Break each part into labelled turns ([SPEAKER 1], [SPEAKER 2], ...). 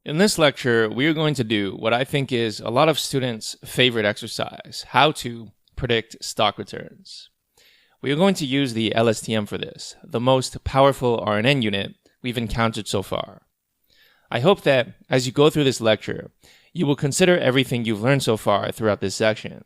[SPEAKER 1] In this lecture, we are going to do what I think is a lot of students' favorite exercise, how to predict stock returns. We are going to use the LSTM for this, the most powerful RNN unit we've encountered so far. I hope that as you go through this lecture, you will consider everything you've learned so far throughout this section.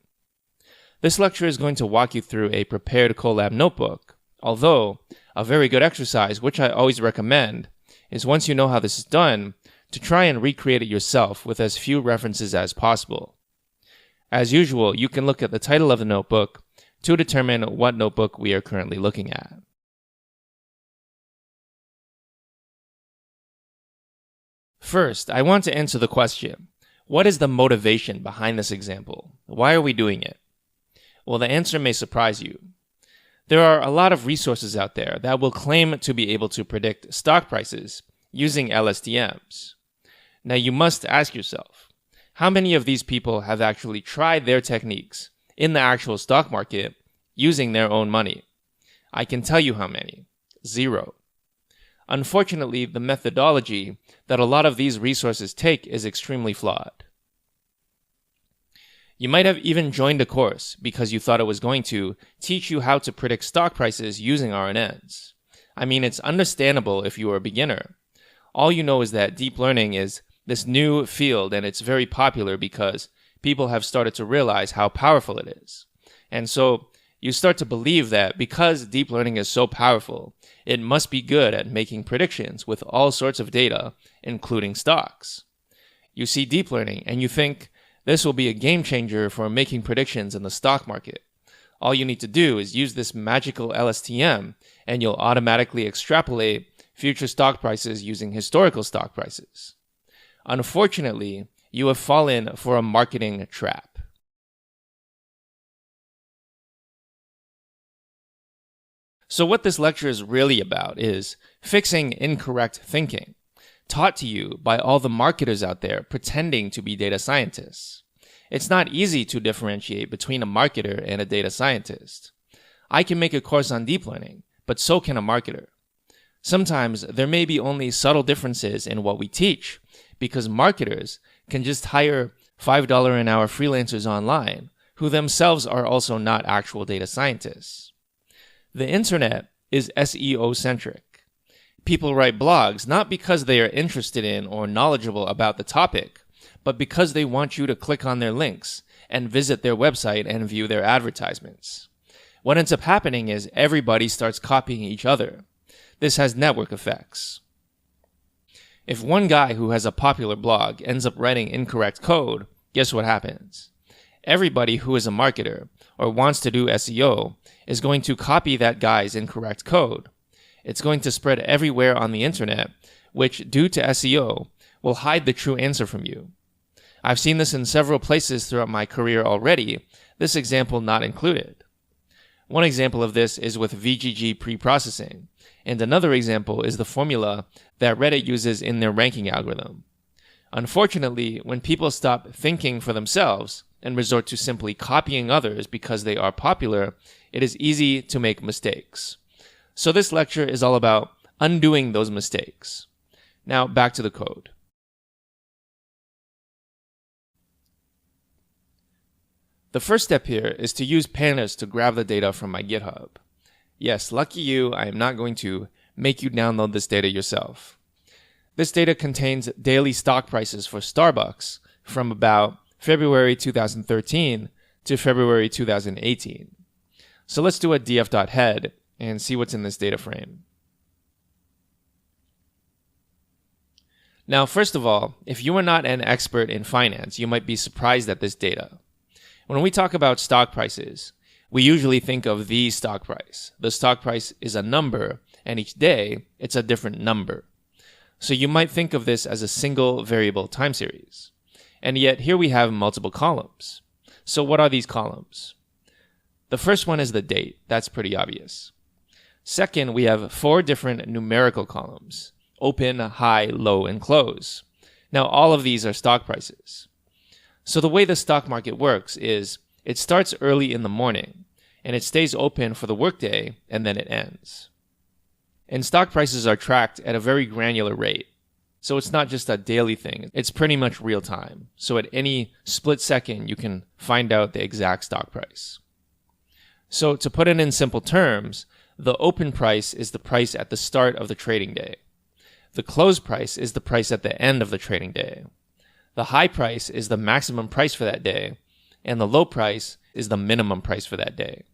[SPEAKER 1] This lecture is going to walk you through a prepared Colab notebook, although a very good exercise, which I always recommend, is once you know how this is done, to try and recreate it yourself with as few references as possible. As usual, you can look at the title of the notebook to determine what notebook we are currently looking at. First, I want to answer the question, what is the motivation behind this example? Why are we doing it? Well, the answer may surprise you. There are a lot of resources out there that will claim to be able to predict stock prices using LSTMs. Now you must ask yourself, how many of these people have actually tried their techniques in the actual stock market using their own money? I can tell you how many. 0. Unfortunately, the methodology that a lot of these resources take is extremely flawed. You might have even joined a course because you thought it was going to teach you how to predict stock prices using RNNs. I mean, it's understandable if you are a beginner. All you know is that deep learning is this new field and it's very popular because people have started to realize how powerful it is. And so you start to believe that because deep learning is so powerful, it must be good at making predictions with all sorts of data, including stocks. You see deep learning and you think, this will be a game changer for making predictions in the stock market. All you need to do is use this magical LSTM and you'll automatically extrapolate future stock prices using historical stock prices. Unfortunately, you have fallen for a marketing trap. So what this lecture is really about is fixing incorrect thinking, taught to you by all the marketers out there pretending to be data scientists. It's not easy to differentiate between a marketer and a data scientist. I can make a course on deep learning, but so can a marketer. Sometimes there may be only subtle differences in what we teach, because marketers can just hire $5 an hour freelancers online, who themselves are also not actual data scientists. The internet is SEO-centric. People write blogs not because they are interested in or knowledgeable about the topic, but because they want you to click on their links and visit their website and view their advertisements. What ends up happening is everybody starts copying each other. This has network effects. If one guy who has a popular blog ends up writing incorrect code, guess what happens? Everybody who is a marketer or wants to do SEO is going to copy that guy's incorrect code. It's going to spread everywhere on the internet, which, due to SEO, will hide the true answer from you. I've seen this in several places throughout my career already, this example not included. One example of this is with VGG preprocessing, and another example is the formula that Reddit uses in their ranking algorithm. Unfortunately, when people stop thinking for themselves and resort to simply copying others because they are popular, it is easy to make mistakes. So this lecture is all about undoing those mistakes. Now back to the code. The first step here is to use pandas to grab the data from my GitHub. Yes, lucky you, I am not going to make you download this data yourself. This data contains daily stock prices for Starbucks from about February 2013 to February 2018. So let's do a df.head and see what's in this data frame. Now, first of all, if you are not an expert in finance, you might be surprised at this data. When we talk about stock prices, we usually think of the stock price. The stock price is a number, and each day, it's a different number. So you might think of this as a single variable time series. And yet, here we have multiple columns. So what are these columns? The first one is the date. That's pretty obvious. Second, we have 4 different numerical columns: open, high, low, and close. Now, all of these are stock prices. So the way the stock market works is it starts early in the morning, and it stays open for the workday, and then it ends. And stock prices are tracked at a very granular rate. So it's not just a daily thing. It's pretty much real time. So at any split second, you can find out the exact stock price. So to put it in simple terms, the open price is the price at the start of the trading day. The close price is the price at the end of the trading day. The high price is the maximum price for that day, and the low price is the minimum price for that day.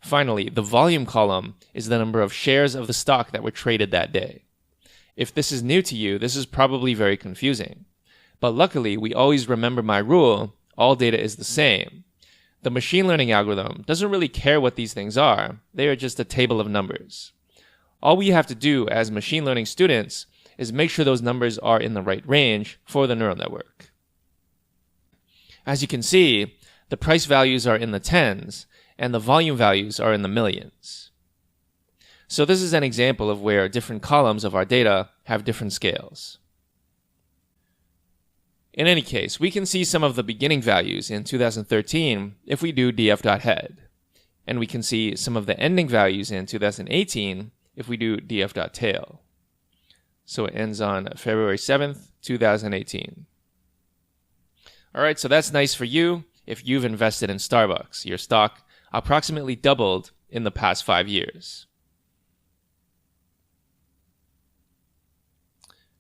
[SPEAKER 1] Finally, the volume column is the number of shares of the stock that were traded that day. If this is new to you, this is probably very confusing. But luckily, we always remember my rule, all data is the same. The machine learning algorithm doesn't really care what these things are, they are just a table of numbers. All we have to do as machine learning students is make sure those numbers are in the right range for the neural network. As you can see, the price values are in the tens, and the volume values are in the millions. So this is an example of where different columns of our data have different scales. In any case, we can see some of the beginning values in 2013 if we do df.head, and we can see some of the ending values in 2018 if we do df.tail. So it ends on February 7th, 2018. All right, so that's nice for you if you've invested in Starbucks. Your stock approximately doubled in the past 5 years.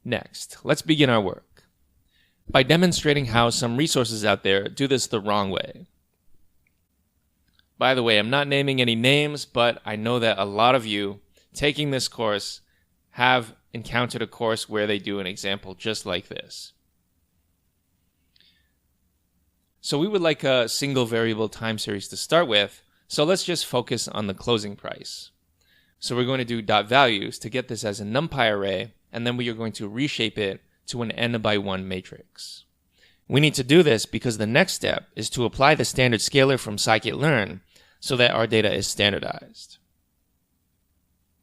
[SPEAKER 1] Next, let's begin our work by demonstrating how some resources out there do this the wrong way. By the way, I'm not naming any names, but I know that a lot of you taking this course have encountered a course where they do an example just like this. So we would like a single variable time series to start with, so let's just focus on the closing price. So we're going to do dot values to get this as a NumPy array, and then we are going to reshape it to an n/1 matrix. We need to do this because the next step is to apply the standard scalar from scikit-learn so that our data is standardized.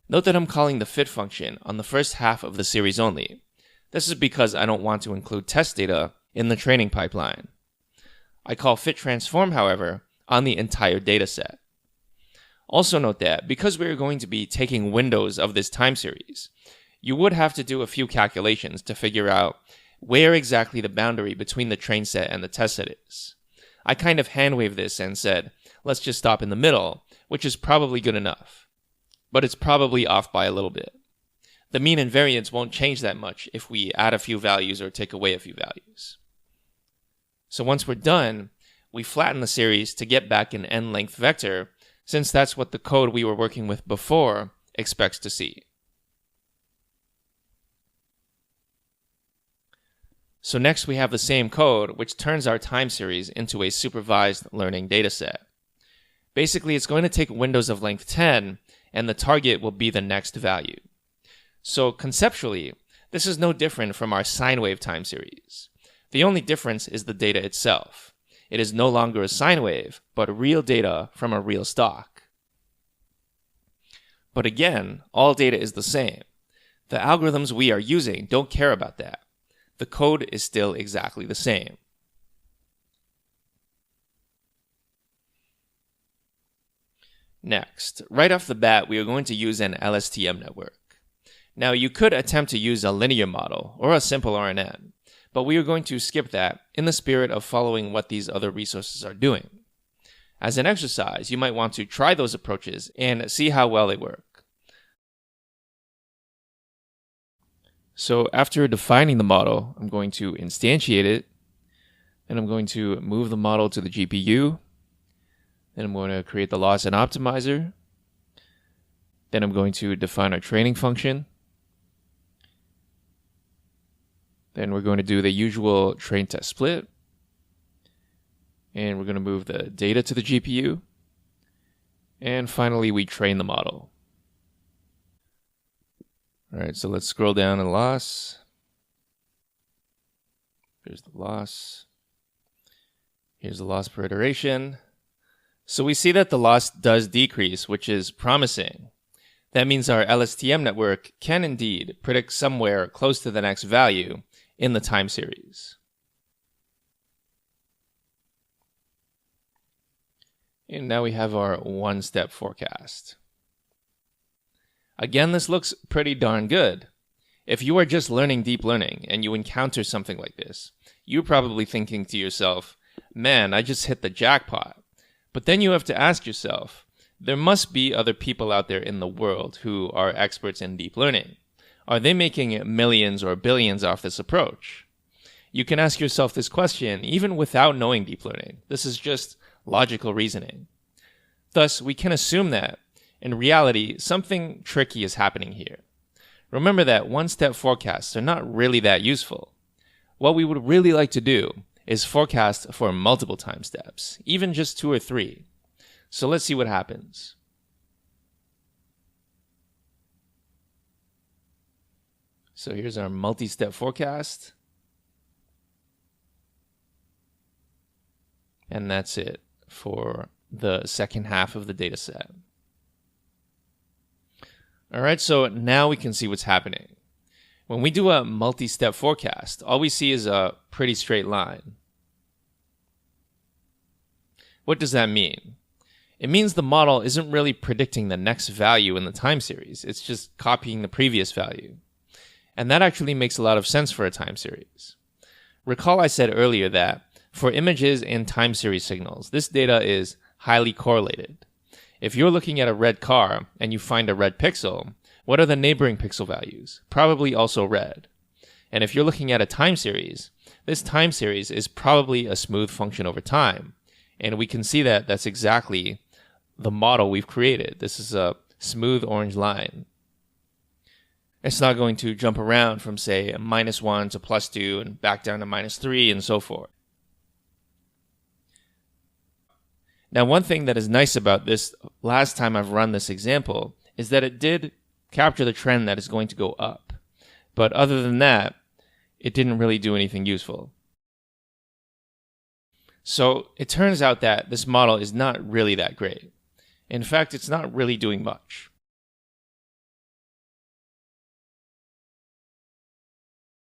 [SPEAKER 1] Note that I'm calling the fit function on the first half of the series only. This is because I don't want to include test data in the training pipeline. I call fit transform, however, on the entire dataset. Also note that because we are going to be taking windows of this time series, you would have to do a few calculations to figure out where exactly the boundary between the train set and the test set is. I kind of hand-waved this and said, let's just stop in the middle, which is probably good enough. But it's probably off by a little bit. The mean and variance won't change that much if we add a few values or take away a few values. So once we're done, we flatten the series to get back an n-length vector, since that's what the code we were working with before expects to see. So next we have the same code, which turns our time series into a supervised learning dataset. Basically, it's going to take windows of length 10, and the target will be the next value. So conceptually, this is no different from our sine wave time series. The only difference is the data itself. It is no longer a sine wave, but real data from a real stock. But again, all data is the same. The algorithms we are using don't care about that. The code is still exactly the same. Next, right off the bat, we are going to use an LSTM network. Now, you could attempt to use a linear model or a simple RNN, but we are going to skip that in the spirit of following what these other resources are doing. As an exercise, you might want to try those approaches and see how well they work. So after defining the model, I'm going to instantiate it, and I'm going to move the model to the GPU. Then I'm going to create the loss and optimizer. Then I'm going to define our training function. Then we're going to do the usual train test split. And we're going to move the data to the GPU. And finally, we train the model. All right, so let's scroll down in loss. Here's the loss. Here's the loss per iteration. So we see that the loss does decrease, which is promising. That means our LSTM network can indeed predict somewhere close to the next value in the time series. And now we have our one-step forecast. Again, this looks pretty darn good. If you are just learning deep learning and you encounter something like this, you're probably thinking to yourself, man, I just hit the jackpot. But then you have to ask yourself, there must be other people out there in the world who are experts in deep learning. Are they making millions or billions off this approach? You can ask yourself this question even without knowing deep learning. This is just logical reasoning. Thus, we can assume that, in reality, something tricky is happening here. Remember that one-step forecasts are not really that useful. What we would really like to do is forecast for multiple time steps, even just 2 or 3. So let's see what happens. So here's our multi-step forecast. And that's it for the second half of the data set. All right, so now we can see what's happening. When we do a multi-step forecast, all we see is a pretty straight line. What does that mean? It means the model isn't really predicting the next value in the time series. It's just copying the previous value. And that actually makes a lot of sense for a time series. Recall I said earlier that for images and time series signals, this data is highly correlated. If you're looking at a red car and you find a red pixel, what are the neighboring pixel values? Probably also red. And if you're looking at a time series, this time series is probably a smooth function over time. And we can see that that's exactly the model we've created. This is a smooth orange line. It's not going to jump around from, say, -1 to +2 and back down to -3 and so forth. Now, one thing that is nice about this last time I've run this example is that it did capture the trend that is going to go up. But other than that, it didn't really do anything useful. So it turns out that this model is not really that great. In fact, it's not really doing much.